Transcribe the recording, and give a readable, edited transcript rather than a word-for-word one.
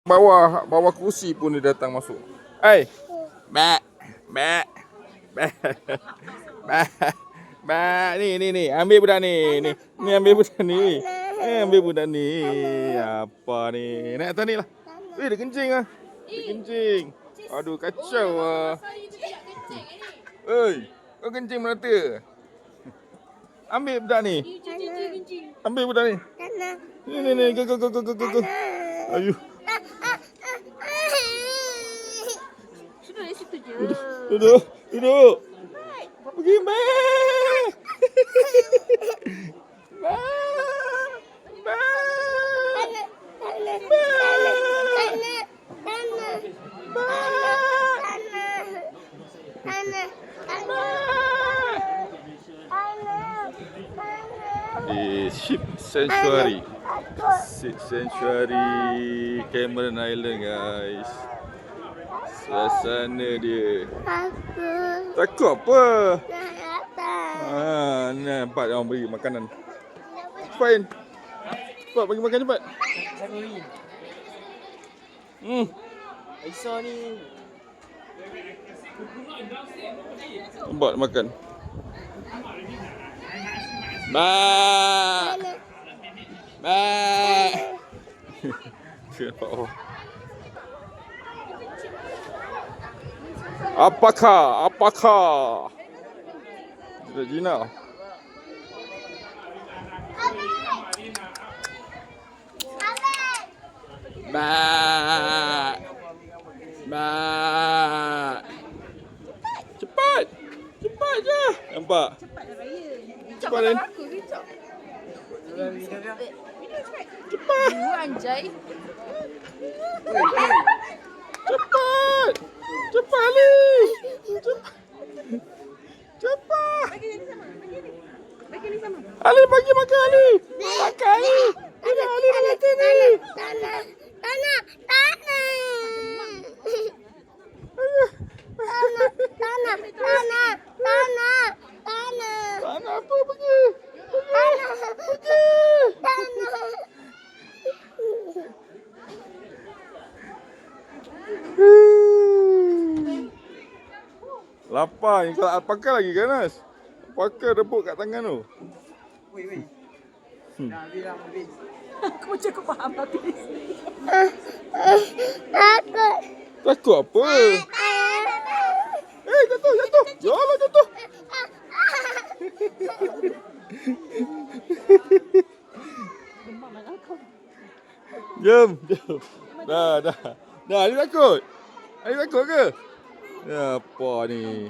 bawah kerusi pun dia datang masuk. Hai. Bak. Bak. Bak. Bak. Bak. Ni. Ambil budak ni. Ni ambil budak ni. Ambil budak ni. Apa ni? Naik atas ni lah. Dia kencing lah. Dia kencing. Aduh, kacau lah. Oi, kau kencing merata. Ambil budak ni. Ambil budak ni. Ni. Go. Ayuh. Sudah di situ je. Duduk. Pergi, Mak. Di Sheep Sanctuary. Sheep Sanctuary Cameron Island, guys. Suasana dia. Takut apa? Nampak dia orang beri makanan. Cepat. Cepat bagi makan cepat. Aisyah ni. Nampak makan. Bak. Apakah? Gina. Bak. Cepat je. Nampak? Cepat kan? Cepat. Anjay. Cepat Ali. Cepat. Bagi ni sama. Ali bagi makan Ali. Makan Ali. Ali nak makan ni. Tanah apa pergi? Lapar ni kalau pakai lagi kan Nas? Pakai rebut kat tangan tu. Wei. Dah habis. Aku macam aku faham habis. Takut apa? Jatuh. Yalah jatuh. Jom. Dah. Ali takut? Ali takut ke? Apa ni?